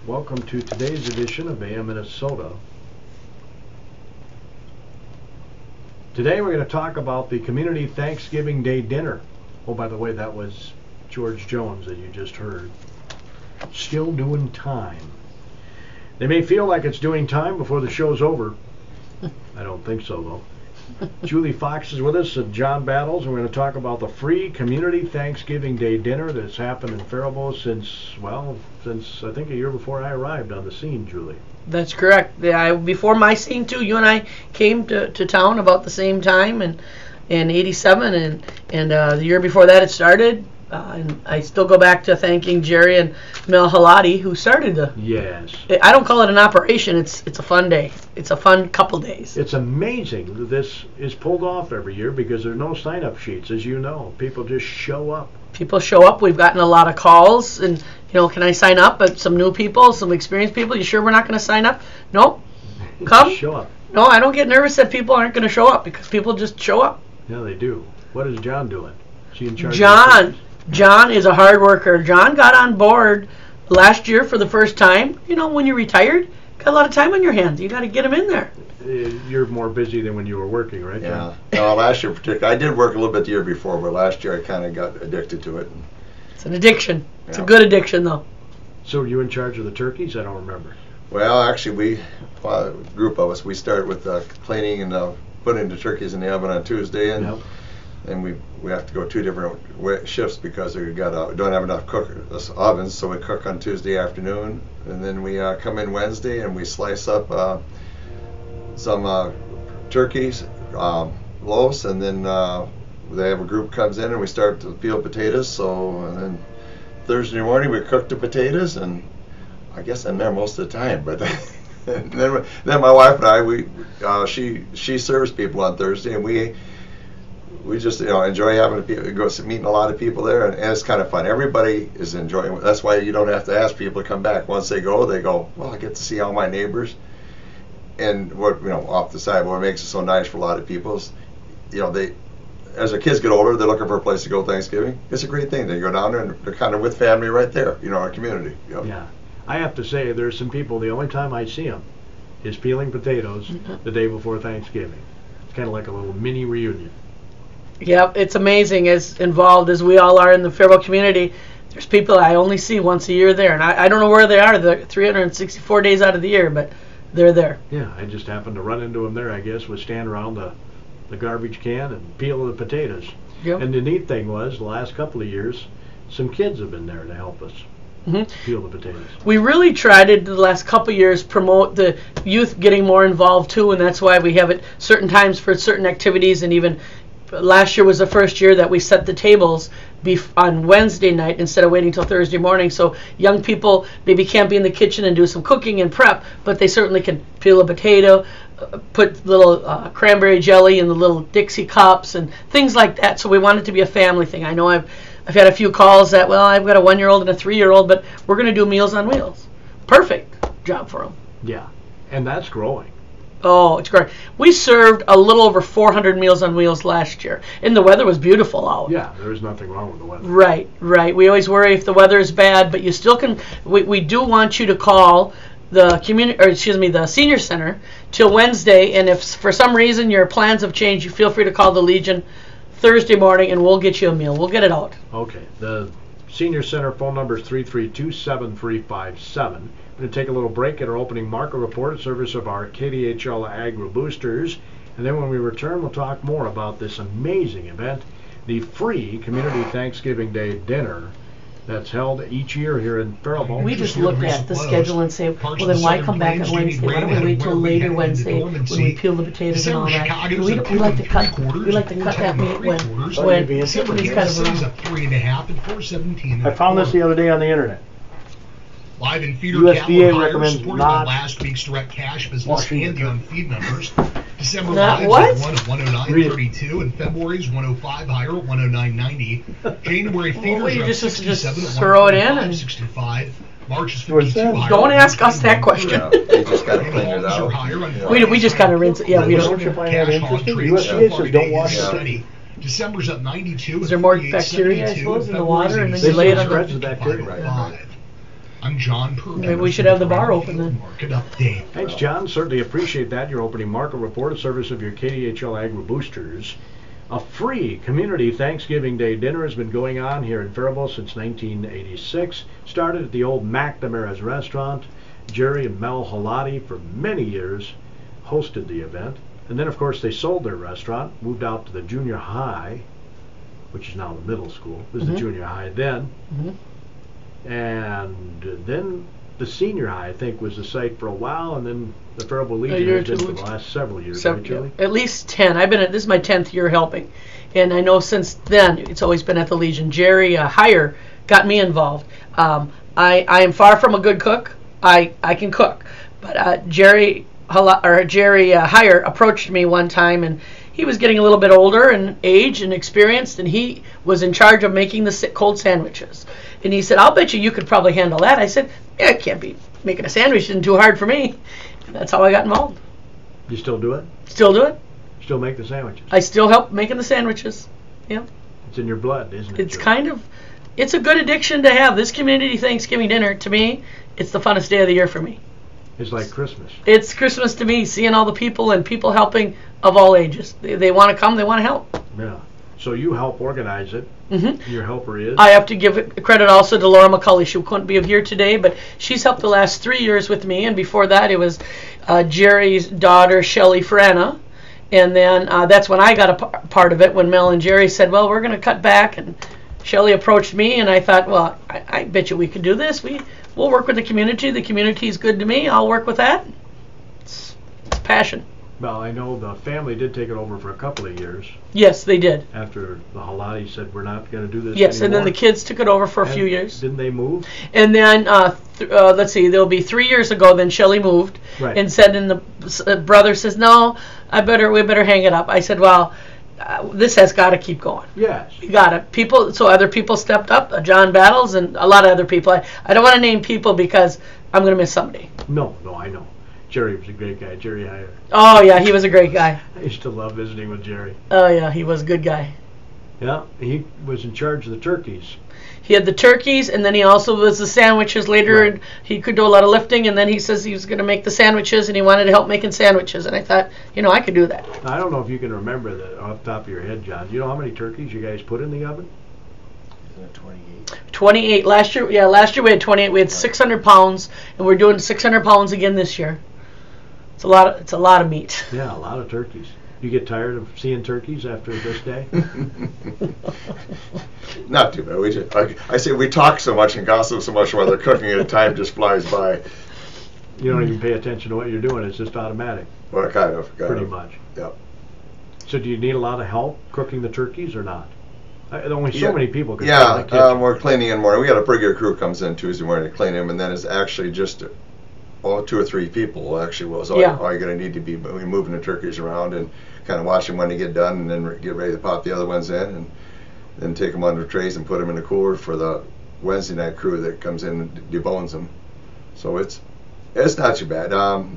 Welcome to today's edition of AM Minnesota. Today we're going to talk about the Community Thanksgiving Day Dinner. Oh, by the way, that was George Jones that you just heard. Still doing time. They may feel like it's doing time before the show's over. I don't think so, though. Julie Fox is with us at John Battles, and we're going to talk about the free Community Thanksgiving Day Dinner that's happened in Faribault since I think a year before I arrived on the scene, Julie. That's correct. Before my scene, too, you and I came to town about the same time in '87, and the year before that it started. And I still go back to thanking Jerry and Mel Halati, who started the... Yes. I don't call it an operation. It's a fun day. It's a fun couple days. It's amazing that this is pulled off every year because there's no sign-up sheets, as you know. People just show up. People show up. We've gotten a lot of calls, and can I sign up? But some new people, some experienced people. You sure we're not going to sign up? Nope. Come. Show up. No, I don't get nervous that people aren't going to show up because people just show up. Yeah, they do. What is John doing? Is he in charge? John is a hard worker. John got on board last year for the first time. When you're retired, got a lot of time on your hands. You got to get him in there. You're more busy than when you were working, right, John? Yeah. No, last year particularly. I did work a little bit the year before, but last year I kind of got addicted to it. It's an addiction. Yeah. It's a good addiction, though. So are you in charge of the turkeys? I don't remember. Well, actually, a group of us, we started with cleaning and putting the turkeys in the oven on Tuesday, and we have to go 2 different shifts because we don't have enough ovens, so we cook on Tuesday afternoon, and then we come in Wednesday and we slice up some turkeys, loaves, and then they have a group comes in and we start to peel potatoes. And then Thursday morning we cook the potatoes, and I guess I'm there most of the time, but then my wife and I, she serves people on Thursday, and we just enjoy meeting a lot of people there, and it's kind of fun. Everybody is enjoying it. That's why you don't have to ask people to come back. Once they go, well, I get to see all my neighbors. And off the side, what makes it so nice for a lot of people is, as their kids get older, they're looking for a place to go Thanksgiving. It's a great thing. They go down there and they're kind of with family right there, our community. Yeah. I have to say, there's some people, the only time I see them is peeling potatoes the day before Thanksgiving. It's kind of like a little mini reunion. Yeah, it's amazing. As involved as we all are in the Faribault community, there's people I only see once a year there, and I don't know where they are. They're 364 days out of the year, but they're there. Yeah, I just happened to run into them there, I guess, was stand around the garbage can and peel the potatoes. Yep. And the neat thing was, the last couple of years, some kids have been there to help us peel the potatoes. We really tried to, the last couple of years, promote the youth getting more involved too, and that's why we have it certain times for certain activities. And even last year was the first year that we set the tables on Wednesday night instead of waiting till Thursday morning, so young people maybe can't be in the kitchen and do some cooking and prep, but they certainly can peel a potato, put little cranberry jelly in the little Dixie cups and things like that. So we want it to be a family thing. I know I've had a few calls that, well, I've got a 1-year-old and a 3-year-old, but we're going to do Meals on Wheels. Perfect job for them. Yeah, and that's growing. Oh, it's great. We served a little over 400 Meals on Wheels last year, and the weather was beautiful out. Yeah, there is nothing wrong with the weather. Right. We always worry if the weather is bad, but you still can. We do want you to call the the senior center till Wednesday, and if for some reason your plans have changed, you feel free to call the Legion Thursday morning, and we'll get you a meal. We'll get it out. Okay. The senior center phone number is 332-7357. We're going to take a little break at our opening market report in service of our KDHL Agri Boosters. And then when we return, we'll talk more about this amazing event, the free Community Thanksgiving Day Dinner that's held each year here in Faribault. We just looked at the schedule and say, well, then why come back on Wednesday? Why don't we wait till later Wednesday when we peel the potatoes and all that? We like to cut that meat when it's kind of I found this the other day on the internet. Live and feeder USDA cattle recommends supported not by last week's direct cash business and the on-feed numbers. December Not lives what? at 109.32 and February's 105 higher at 109.90. January feeders Well, you are just 67 at throw it in and 65. March is What's 52 that? higher. Don't ask us that question. Yeah, they just got to clean it out. We just kind of rinse it. Yeah, we don't. Don't you find that interesting? USDA says don't wash it. December's up 92. Is there more bacteria, I suppose, in the water, and then They you lay it say on spreads the... the bacteria. Right. I'm John Perkins. Maybe we should have the bar open then. Market update. Thanks, John. Certainly appreciate that. Your opening market report, a service of your KDHL Agri Boosters. A free community Thanksgiving Day dinner has been going on here in Faribault since 1986. Started at the old McNamara's restaurant. Jerry and Mel Halati for many years hosted the event. And then, of course, they sold their restaurant, moved out to the junior high, which is now the middle school. It was the junior high then. And then the senior high, I think, was the site for a while, and then the Faribault Legion has been for the last several years, right, Julie? At least 10. I've been this is my 10th year helping, and I know since then it's always been at the Legion. Jerry Heyer got me involved. I am far from a good cook. I can cook, but Jerry Heyer approached me one time, and he was getting a little bit older in age and experienced, and he was in charge of making the cold sandwiches. And he said, "I'll bet you could probably handle that." I said, "Yeah, it can't be making a sandwich isn't too hard for me." And that's how I got involved. You still do it? Still do it. Still make the sandwiches? I still help making the sandwiches. Yeah. It's in your blood, isn't it? It's kind of, it's a good addiction to have. This community Thanksgiving dinner, to me, it's the funnest day of the year for me. It's like Christmas. It's Christmas to me, seeing all the people and people helping of all ages. They want to come, they want to help. Yeah. So you help organize it. Your helper is? I have to give credit also to Laura McCulley. She couldn't be here today, but she's helped the last 3 years with me, and before that it was Jerry's daughter, Shelley Frana. And then that's when I got a part of it, when Mel and Jerry said, well, we're going to cut back, and Shelley approached me, and I thought, well, I bet you we could do this. We'll work with the community. The community is good to me. I'll work with that. It's passion. Well, I know the family did take it over for a couple of years. Yes, they did. After the Halati said, we're not going to do this Yes, anymore. and then the kids took it over for a few years. Didn't they move? And then, let's see, there'll be 3 years ago, then Shelley moved. Right. And said, and the brother says, no, we better hang it up. I said, well, this has got to keep going. Yes. You got it. So other people stepped up, John Battles and a lot of other people. I don't want to name people because I'm going to miss somebody. No, I know. Jerry was a great guy, Jerry Heyer. Oh, yeah, he was a great guy. I used to love visiting with Jerry. Oh, yeah, he was a good guy. Yeah, he was in charge of the turkeys. He had the turkeys, and then he also was the sandwiches later, Right. and he could do a lot of lifting, and then he says he was going to make the sandwiches, and he wanted to help making sandwiches, and I thought, I could do that. I don't know if you can remember that off the top of your head, John. Do you know how many turkeys you guys put in the oven? 28. Last year we had 28. We had 600 pounds, and we're doing 600 pounds again this year. It's a lot of meat. Yeah, a lot of turkeys. You get tired of seeing turkeys after this day? Not too bad. I say we talk so much and gossip so much while they're cooking, and time just flies by. You don't even pay attention to what you're doing. It's just automatic. Well, kind of. Pretty much. Yep. So do you need a lot of help cooking the turkeys or not? Only so many people can Yeah, clean the kitchen. we're cleaning in the morning. We got a pretty good crew comes in Tuesday morning to clean them, and then it's actually just 2 or 3 people actually was all you're going to need to be moving the turkeys around and kind of watching when they get done, and then get ready to pop the other ones in, and then take them on the trays and put them in the cooler for the Wednesday night crew that comes in and debones them. So it's not too bad.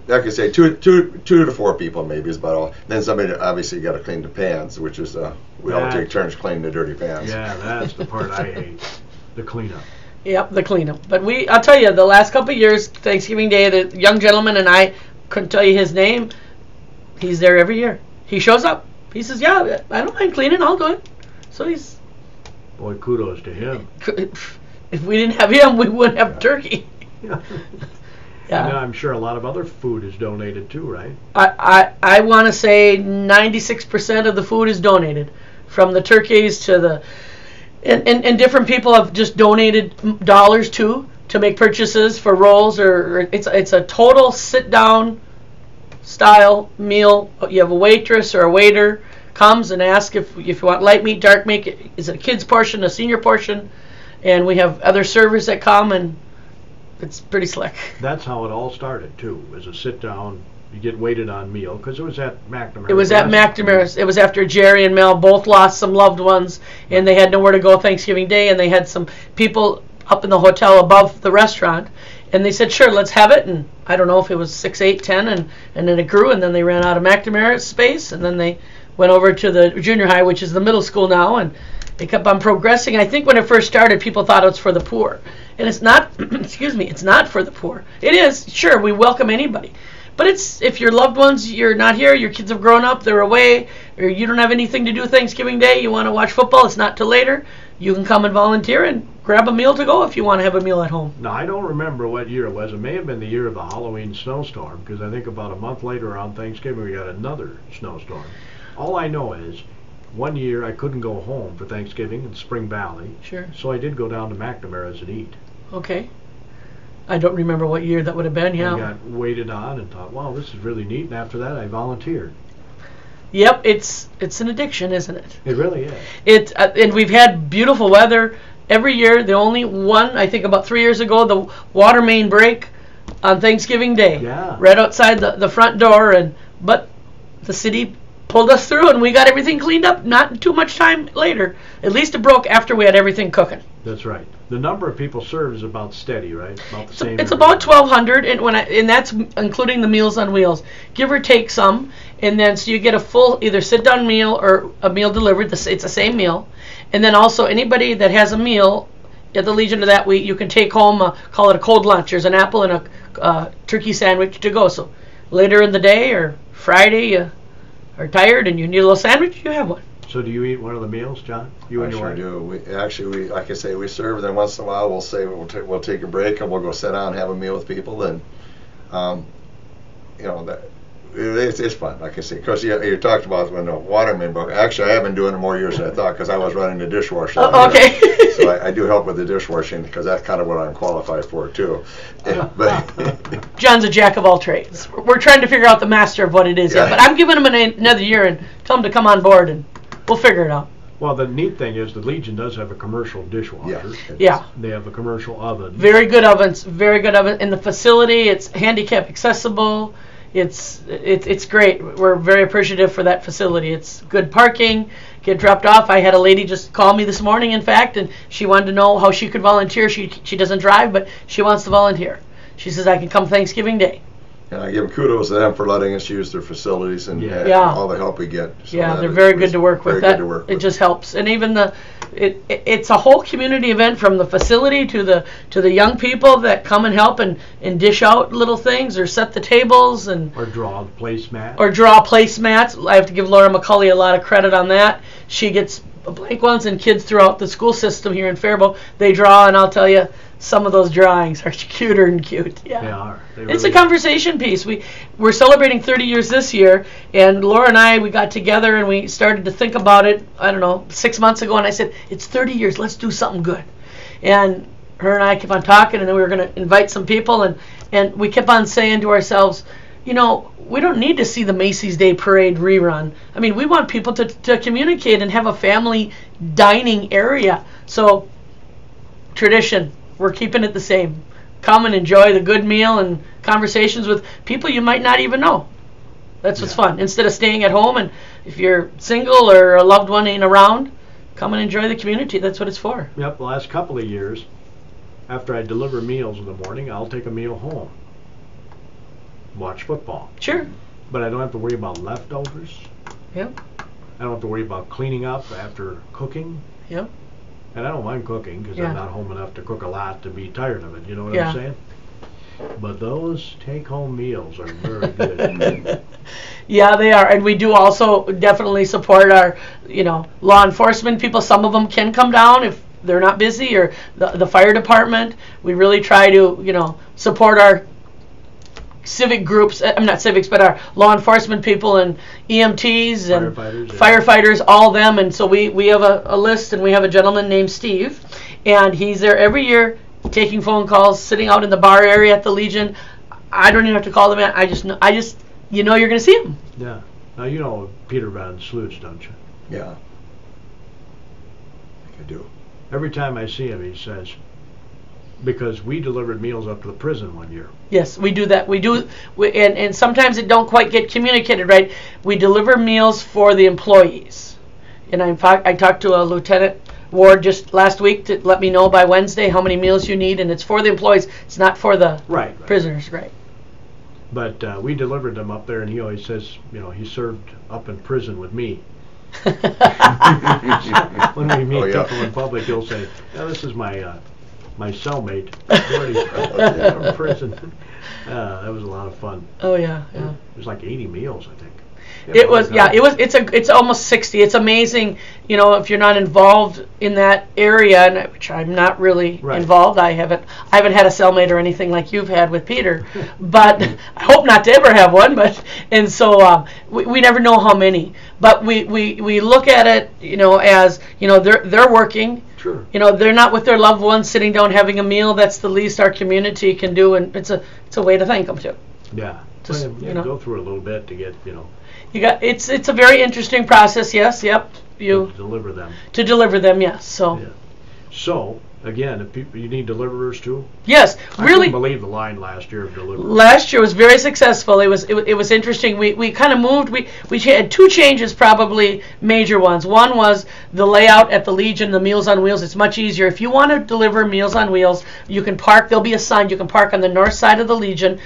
Like I say, 2 to 4 people maybe is about all. Then somebody obviously got to clean the pans, which is we all take turns cleaning the dirty pans. Yeah, that's the part I hate, the cleanup. Yep, the cleanup. But I'll tell you, the last couple of years, Thanksgiving Day, the young gentleman, and I couldn't tell you his name, he's there every year. He shows up. He says, yeah, I don't mind cleaning, I'll do it. So he's... Boy, kudos to him. If we didn't have him, we wouldn't have turkey. Yeah. Yeah. And I'm sure a lot of other food is donated too, right? I want to say 96% of the food is donated, from the turkeys to the... And different people have just donated dollars to make purchases for rolls, or it's a total sit-down style meal. You have a waitress or a waiter comes and asks if you want light meat, dark meat, is it a kid's portion, a senior portion, and we have other servers that come, and it's pretty slick. That's how it all started too, as a sit-down. You get waited on meal, because it was at McNamara. It was at McNamara's. It was after Jerry and Mel both lost some loved ones, and they had nowhere to go Thanksgiving Day, and they had some people up in the hotel above the restaurant, and they said, sure, let's have it. And I don't know if it was 6, 8, 10, and then it grew, and then they ran out of McNamara's space, and then they went over to the junior high, which is the middle school now, and they kept on progressing. I think when it first started, people thought it was for the poor, And it's not, excuse me, it's not for the poor. It is, sure, we welcome anybody. But it's, if your loved ones, you're not here, your kids have grown up, they're away, or you don't have anything to do Thanksgiving Day, you want to watch football, it's not till later, you can come and volunteer and grab a meal to go if you want to have a meal at home. Now, I don't remember what year it was. It may have been the year of the Halloween snowstorm, because I think about a month later on Thanksgiving we got another snowstorm. All I know is, one year I couldn't go home for Thanksgiving in Spring Valley. Sure. So I did go down to McNamara's and eat. Okay. I don't remember what year that would have been, yeah. I got waited on and thought, wow, this is really neat. And after that, I volunteered. Yep, it's an addiction, isn't it? It really is. And we've had beautiful weather every year. The only one, I think about 3 years ago, the water main break on Thanksgiving Day. Yeah. Right outside the front door, but the city pulled us through and we got everything cleaned up not too much time later. At least it broke after we had everything cooking. That's right. The number of people served is about steady, right? About the same. It's about 1,200, and that's including the Meals on Wheels, give or take some. And then so you get a full either sit-down meal or a meal delivered. It's the same meal. And then also anybody that has a meal at the Legion of that week, you can take home, call it a cold lunch. There's an apple and a turkey sandwich to go. So later in the day or Friday, you are tired and you need a little sandwich, you have one. So do you eat one of the meals, John? You and your wife? I sure do. We like I say, we serve, and then once in a while we'll say we'll take a break and we'll go sit down and have a meal with people, and that it's fun. Like I say, because you talked about when the water main broke. Actually, I have been doing it more years than I thought because I was running the dishwasher. Okay. So I do help with the dishwashing because that's kind of what I'm qualified for too. But John's a jack of all trades. We're trying to figure out the master of what it is yet, but I'm giving him another year and tell him to come on board and we'll figure it out. Well, the neat thing is the Legion does have a commercial dishwasher. Yeah. They have a commercial oven. Very good ovens. Very good oven. In the facility, it's handicap accessible. It's great. We're very appreciative for that facility. It's good parking. Get dropped off. I had a lady just call me this morning, in fact, and she wanted to know how she could volunteer. She doesn't drive, but she wants to volunteer. She says I can come Thanksgiving Day. And I give kudos to them for letting us use their facilities and all the help we get. So they're very good to work with. It just helps. And even it's a whole community event, from the facility to the young people that come and help and dish out little things or set the tables or draw placemats. I have to give Laura McCulley a lot of credit on that. She gets blank ones, and kids throughout the school system here in Faribault, they draw, and I'll tell you, some of those drawings are cuter and cute. Yeah. They are. It's a conversation piece. We're celebrating 30 years this year, and Laura and I, we got together and we started to think about it, I don't know, 6 months ago, and I said, it's 30 years, let's do something good. And her and I kept on talking, and then we were going to invite some people, and we kept on saying to ourselves, we don't need to see the Macy's Day Parade rerun. I mean, we want people to communicate and have a family dining area. So, tradition. We're keeping it the same. Come and enjoy the good meal and conversations with people you might not even know. That's what's fun. Instead of staying at home, and if you're single or a loved one ain't around, come and enjoy the community. That's what it's for. Yep, the last couple of years, after I deliver meals in the morning, I'll take a meal home. Watch football. Sure. But I don't have to worry about leftovers. Yep. I don't have to worry about cleaning up after cooking. Yep. And I don't mind cooking because I'm not home enough to cook a lot to be tired of it. You know what I'm saying? But those take-home meals are very good. Yeah, they are. And we do also definitely support our, law enforcement people. Some of them can come down if they're not busy, or the fire department. We really try to, support our civic groups, not civics, but our law enforcement people and EMTs and firefighters, all them. And so we have a list, and we have a gentleman named Steve, and he's there every year taking phone calls, sitting out in the bar area at the Legion. I don't even have to call them in. I just you're going to see him. Yeah. Now you know Peter Van Sluis, don't you? Yeah. I think I do. Every time I see him, he says, because we delivered meals up to the prison one year. Yes, we do that. And sometimes it don't quite get communicated right. We deliver meals for the employees. And I talked to a Lieutenant Ward just last week to let me know by Wednesday how many meals you need, and it's for the employees. It's not for the prisoners, right? But we delivered them up there, and he always says, he served up in prison with me. When we meet people in public, he'll say, this is my my cellmate, Gordy, from prison. That was a lot of fun. Oh yeah, yeah. It was like 80 meals, I think. It was, yeah. It was. It's almost 60. It's amazing, you know, if you're not involved in that area, and which I'm not really involved. I haven't had a cellmate or anything like you've had with Peter, but I hope not to ever have one. But and so we never know how many. But we look at it, you know, as you know they're working. Sure. You know, they're not with their loved ones sitting down having a meal. That's the least our community can do, and it's a way to thank them too. Yeah. Just, you know, go through it a little bit to get, you know. It's a very interesting process. Yes. Yep. To deliver them. To deliver them. Yes. So. Yeah. So again, if you need deliverers too. Yes. I really. couldn't believe the line last year of deliverers. Last year was very successful. It was interesting. We kind of moved. We had two changes, probably major ones. One was the layout at the Legion, the Meals on Wheels. It's much easier. If you want to deliver Meals on Wheels, you can park. There'll be a sign. You can park on the north side of the Legion,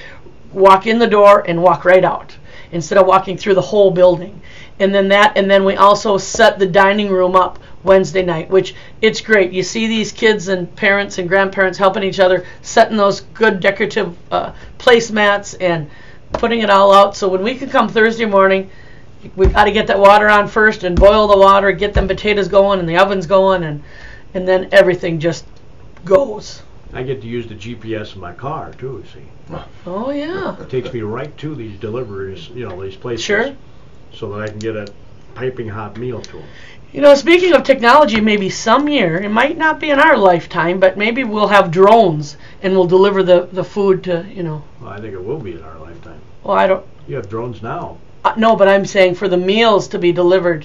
walk in the door, and walk right out, instead of walking through the whole building. And then we also set the dining room up Wednesday night, which it's great. You see these kids and parents and grandparents helping each other, setting those good decorative placemats and putting it all out. So when we can come Thursday morning, we've got to get that water on first and boil the water, get them potatoes going and the ovens going, and then everything just goes. I get to use the GPS in my car too, see. Oh yeah. It takes me right to these deliveries, you know, these places. Sure. So that I can get a piping hot meal to them. You know, speaking of technology, maybe some year, it might not be in our lifetime, but maybe we'll have drones and we'll deliver the food to, you know. Well, I think it will be in our lifetime. Well, I don't. You have drones now. No, but I'm saying for the meals to be delivered,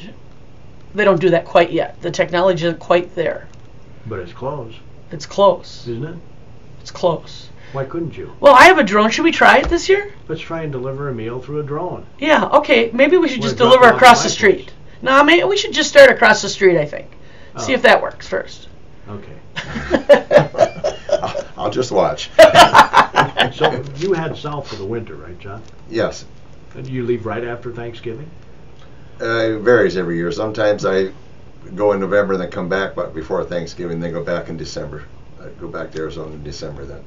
they don't do that quite yet. The technology isn't quite there. But it's close. It's close. Isn't it? It's close. Why couldn't you? Well, I have a drone. Should we try it this year? Let's try and deliver a meal through a drone. Yeah, okay. Maybe we should We're just deliver dropping across off the my street. No, maybe we should just start across the street, I think. See if that works first. Okay. I'll just watch. So you head south for the winter, right, John? Yes. And you leave right after Thanksgiving? It varies every year. Sometimes I go in November and then come back, but before Thanksgiving, then go back in December. I go back to Arizona in December then.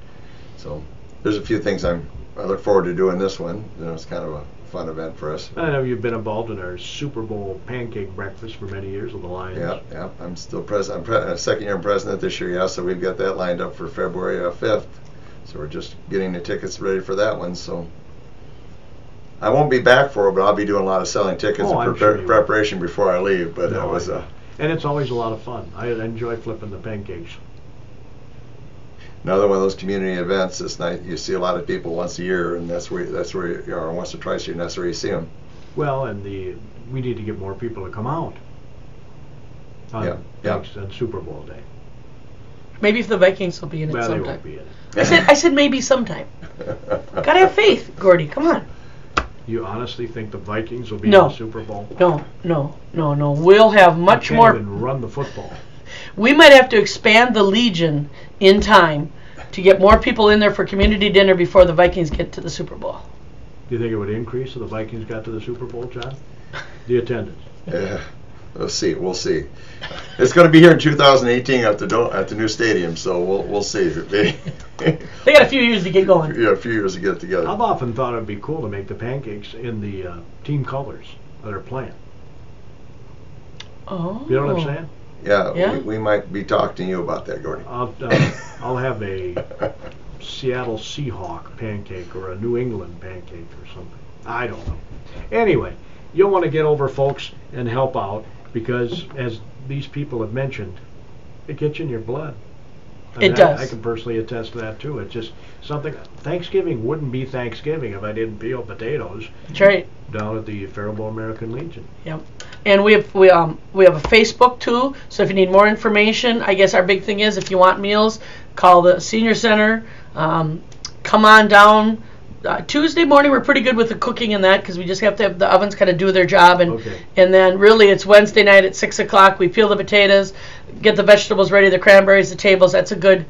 So there's a few things I look forward to doing this one. You know, it's kind of a fun event for us. I know you've been involved in our Super Bowl pancake breakfast for many years with the Lions. Yeah. I'm still president. I'm second year president this year, yeah. So we've got that lined up for February 5th. So we're just getting the tickets ready for that one. So I won't be back for it, but I'll be doing a lot of selling tickets and preparation before I leave. But that was and it's always a lot of fun. I enjoy flipping the pancakes. Another one of those community events. This night you see a lot of people once a year, and that's where you know, once or twice a year, and that's where you see them. Well, and we need to get more people to come out on Super Bowl day. Maybe if the Vikings will be in it sometime. They won't be in it. I said maybe sometime. Gotta have faith, Gordy. Come on. You honestly think the Vikings will be in the Super Bowl? No. We'll have much more. They can't even run the football. We might have to expand the Legion in time to get more people in there for community dinner before the Vikings get to the Super Bowl. Do you think it would increase if the Vikings got to the Super Bowl, John? The attendance? Yeah, we'll see. It's going to be here in 2018 at the new stadium, so we'll see. They got a few years to get going. Yeah, a few years to get it together. I've often thought it'd be cool to make the pancakes in the team colors that are playing. Oh. You know what I'm saying? Yeah. We might be talking to you about that, Gordy. I'll have a Seattle Seahawk pancake or a New England pancake or something. I don't know. Anyway, you'll want to get over, folks, and help out because, as these people have mentioned, it gets in your blood. It does. I can personally attest to that too. It's just something. Thanksgiving wouldn't be Thanksgiving if I didn't peel potatoes. That's right. Down at the Faribault American Legion. Yep. And we have a Facebook too. So if you need more information, I guess our big thing is if you want meals, call the senior center. Come on down. Tuesday morning we're pretty good with the cooking and that because we just have to have the ovens kind of do their job and then really it's Wednesday night at 6 o'clock. We peel the potatoes, get the vegetables ready, the cranberries, the tables. That's a good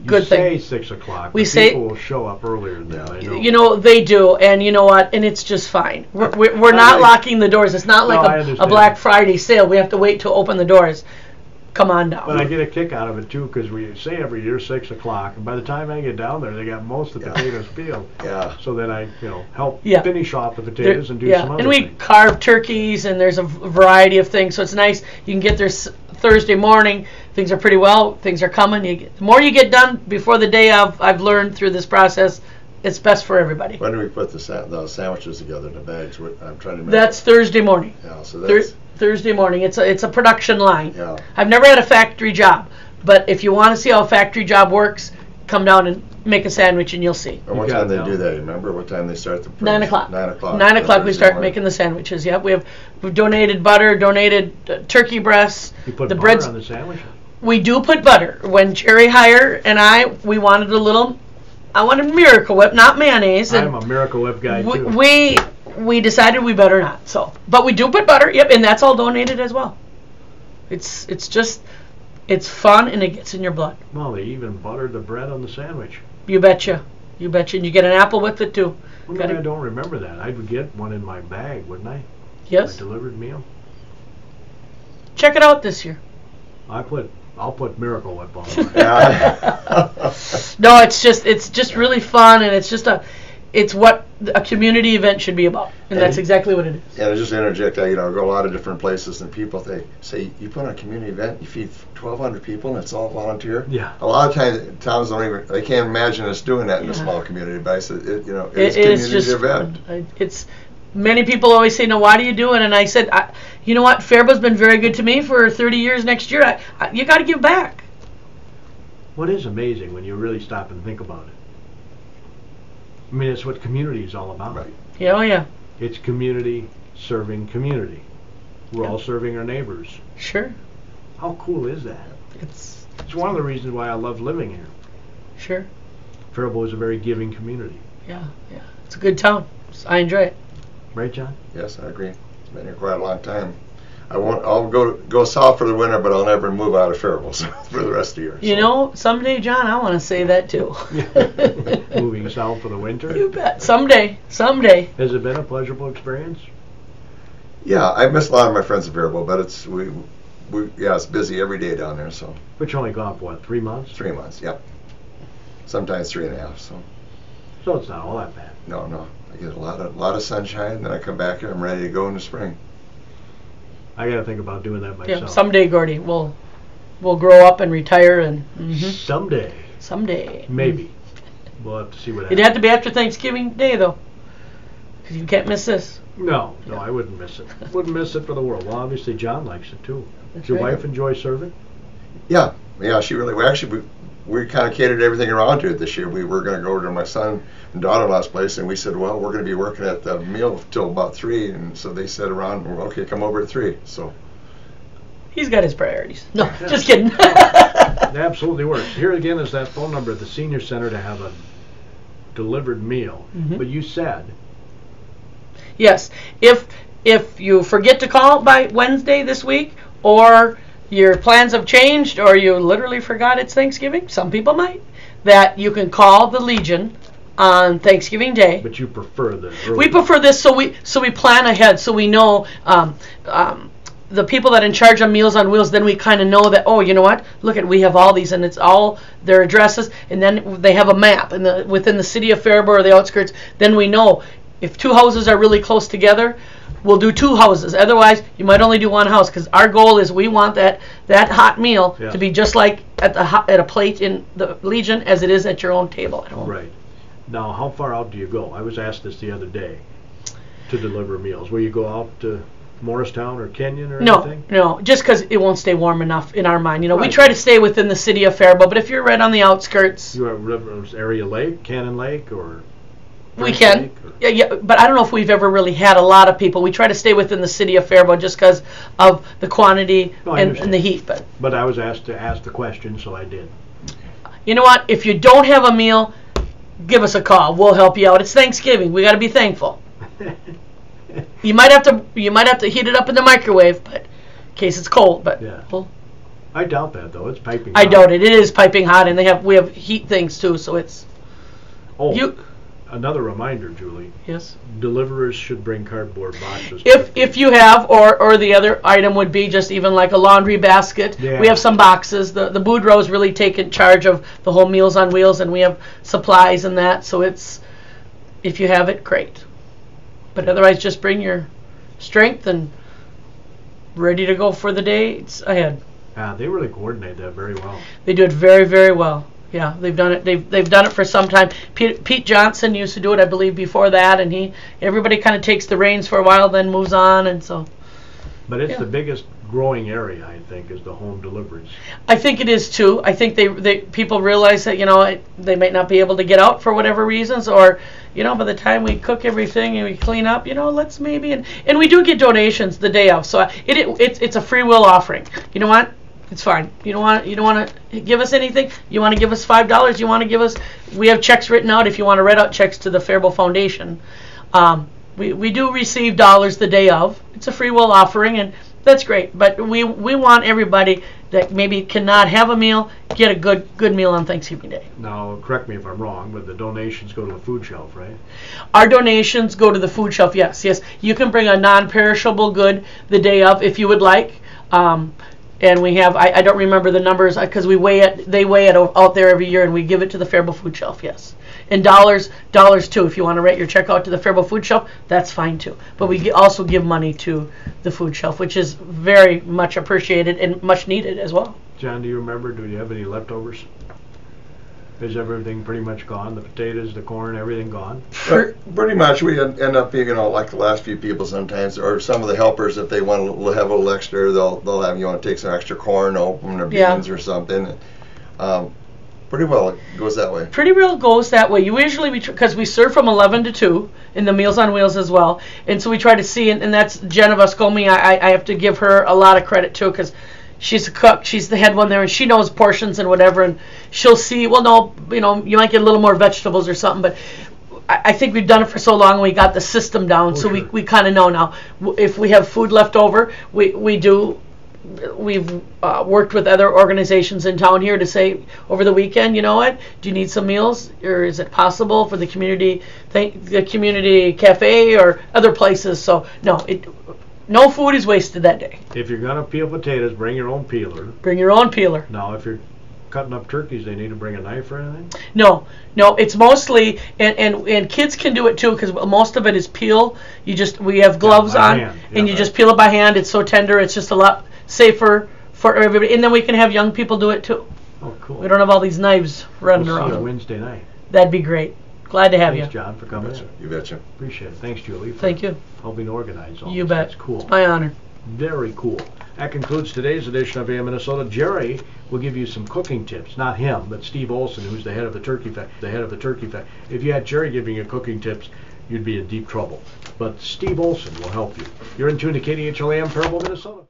thing. You say 6 o'clock. People will show up earlier than that. I know. You know they do, and you know what? And it's just fine. We're not locking the doors. It's not like a Black Friday sale. We have to wait to open the doors. come on down. But I get a kick out of it too, because we say every year 6 o'clock, and by the time I get down there, they got most of the potatoes peeled. Yeah. So then I, help Yeah. finish off the potatoes and do some other and we things. carve turkeys, and there's a variety of things, so it's nice. You can get there Thursday morning. Things are pretty well. Things are coming. The more you get done before the day of, I've learned through this process, it's best for everybody. When do we put the sandwiches together in the bags? I'm trying to remember. That's Thursday morning. Yeah, so that's Thursday morning. It's a production line. Yeah. I've never had a factory job, but if you want to see how a factory job works, come down and make a sandwich and you'll see. And what time they do that? Remember what time they start the? 9 o'clock. 9 o'clock. 9 o'clock we start morning. making the sandwiches. Yep, we've donated butter, donated turkey breasts. You put the butter breads. on the sandwich? We do put butter. When Jerry Heyer and we wanted I wanted Miracle Whip, not mayonnaise. And I'm a Miracle Whip guy too. we decided we better not. But we do put butter. Yep, and that's all donated as well. It's fun and it gets in your blood. Well, they even buttered the bread on the sandwich. You betcha. And you get an apple with it too. I don't remember that. I would get one in my bag, wouldn't I? Yes. A delivered meal. Check it out this year. I'll put Miracle Whip on it. No, it's just really fun, and it's what a community event should be about, and that's exactly what it is. Yeah, to just interject, I go a lot of different places, and people say you put on a community event, you feed 1,200 people, and it's all volunteer. Yeah. A lot of times, towns they can't imagine us doing that in a small community, but I said, it's a It's community just event. It's many people always say, "No, why do you do it?" And I said, "You know what? Faribault's been very good to me for 30 years next year. You got to give back." What is amazing when you really stop and think about it? I mean, it's what community is all about. Right. Yeah, oh yeah. It's community serving community. We're all serving our neighbors. Sure. How cool is that? It's one of the reasons why I love living here. sure. Faribault is a very giving community. Yeah. It's a good town. I enjoy it. Right, John? Yes, I agree. It's been here quite a long time. I'll go south for the winter, but I'll never move out of Faribault for the rest of the year. You know, someday, John, I want to say that too. Moving south for the winter? You bet. Someday. Has it been a pleasurable experience? Yeah, I miss a lot of my friends in Faribault, but it's busy every day down there. So. But you only gone for what, 3 months? 3 months, yep. Sometimes 3.5. So it's not all that bad. No. I get a lot of sunshine, then I come back here. I'm ready to go in the spring. I got to think about doing that myself. Yeah, someday, Gordy, we'll grow up and retire and. Someday. Maybe. We'll have to see what happens. It'd have to be after Thanksgiving Day, though, because you can't miss this. No, I wouldn't miss it. Wouldn't miss it for the world. Well, obviously John likes it too. That's Does your right. wife enjoy serving? Yeah, she really. We kind of catered everything around to it this year. We were going to go over to my son and daughter-in-law's place, and we said, well, we're going to be working at the meal till about 3, and so they said around, okay, come over at 3. So. He's got his priorities. No, just kidding. It absolutely works. Here again is that phone number at the senior center to have a delivered meal. Mm-hmm. But you said. Yes, if you forget to call by Wednesday this week, or your plans have changed, or you literally forgot it's Thanksgiving, some people might, that you can call the Legion on Thanksgiving Day. But you prefer the early. We prefer this so we plan ahead, so we know the people that are in charge of Meals on Wheels. Then we kind of know that, oh, you know what? Look we have all these, and it's all their addresses, and then they have a map within the city of Faribault or the outskirts. Then we know if 2 houses are really close together, we'll do 2 houses. Otherwise, you might only do 1 house, because our goal is we want that hot meal to be just like at a plate in the Legion as it is at your own table at home. Right. Now, how far out do you go? I was asked this the other day to deliver meals. Will you go out to Morristown or Kenyon or anything? No, just because it won't stay warm enough in our mind. Right. We try to stay within the city of Faribault, but if you're right on the outskirts, You are area lake, Cannon Lake, or we French can. Lake, or- Yeah, but I don't know if we've ever really had a lot of people. We try to stay within the city of Faribault just because of the quantity I and understand. the heat. But I was asked to ask the question, so I did. You know what? If you don't have a meal, give us a call. We'll help you out. It's Thanksgiving. We got to be thankful. You might have to heat it up in the microwave, but in case it's cold. But Yeah. I doubt that though. It's piping I hot. doubt it. It is piping hot, and we have heat things too. So it's Oh, another reminder, Julie. Yes. Deliverers should bring cardboard boxes. If you have, or the other item would be just even like a laundry basket. Yeah. We have some boxes. The Boudreaux's really taken charge of the whole Meals on Wheels, and we have supplies and that. So it's, if you have it, great. But otherwise, just bring your strength and ready to go for the day. It's ahead. Yeah, they really coordinate that very well. They do it very, very well. Yeah, they've done it. They've done it for some time. Pete Johnson used to do it, I believe, before that, and everybody kind of takes the reins for a while, then moves on, and so. But it's the biggest growing area, I think, is the home deliveries. I think it is too. I think people realize that they might not be able to get out for whatever reasons, or by the time we cook everything and we clean up, let's maybe and we do get donations the day of, so it's a free will offering. You know what? It's fine. You don't want to give us anything. You want to give us $5. You want to give us. We have checks written out if you want to write out checks to the Faribault Foundation. We do receive dollars the day of. It's a free will offering, and that's great. But we want everybody that maybe cannot have a meal get a good meal on Thanksgiving Day. Now, correct me if I'm wrong, but the donations go to the food shelf, right? Our donations go to the food shelf. Yes. You can bring a non-perishable good the day of if you would like. And we have, I don't remember the numbers because they weigh it out there every year, and we give it to the Faribault Food Shelf, yes. And dollars too. If you want to write your check out to the Faribault Food Shelf, that's fine too. But we also give money to the food shelf, which is very much appreciated and much needed as well. John, do you remember, do you have any leftovers? Is everything pretty much gone? The potatoes, the corn, everything gone? Pretty much. We end up being, like the last few people sometimes, or some of the helpers, if they want to have a little extra, they'll have, take some extra corn, open their beans or something. Pretty well it goes that way. Pretty well goes that way. Because we serve from 11 to 2 in the Meals on Wheels as well. And so we try to see, and that's Jenna Vascomi. I have to give her a lot of credit too, because she's a cook. She's the head one there, and she knows portions and whatever. And she'll see, well, no, you might get a little more vegetables or something. But I think we've done it for so long, we got the system down, so sure. we kind of know now. If we have food left over, we've worked with other organizations in town here to say over the weekend, you know what? Do you need some meals, or is it possible for the community cafe or other places? So no food is wasted that day. If you're going to peel potatoes, bring your own peeler. Bring your own peeler. Now, if you're cutting up turkeys, they need to bring a knife or anything? No, it's mostly, and kids can do it too, because most of it is peel. We have gloves on, and you just peel it by hand. It's so tender, it's just a lot safer for everybody. And then we can have young people do it too. Oh, cool. We don't have all these knives running around. See you Wednesday night. That'd be great. Glad to have you. Thanks, John, for coming in. You betcha. Appreciate it. Thanks, Julie, for Thank you. helping organize all You this. bet. That's cool. It's my honor. Very cool. That concludes today's edition of AM Minnesota. Jerry will give you some cooking tips. Not him, but Steve Olson, who's the head of the turkey factory. If you had Jerry giving you cooking tips, you'd be in deep trouble. But Steve Olson will help you. You're in tune to KDHL AM Faribault, Minnesota.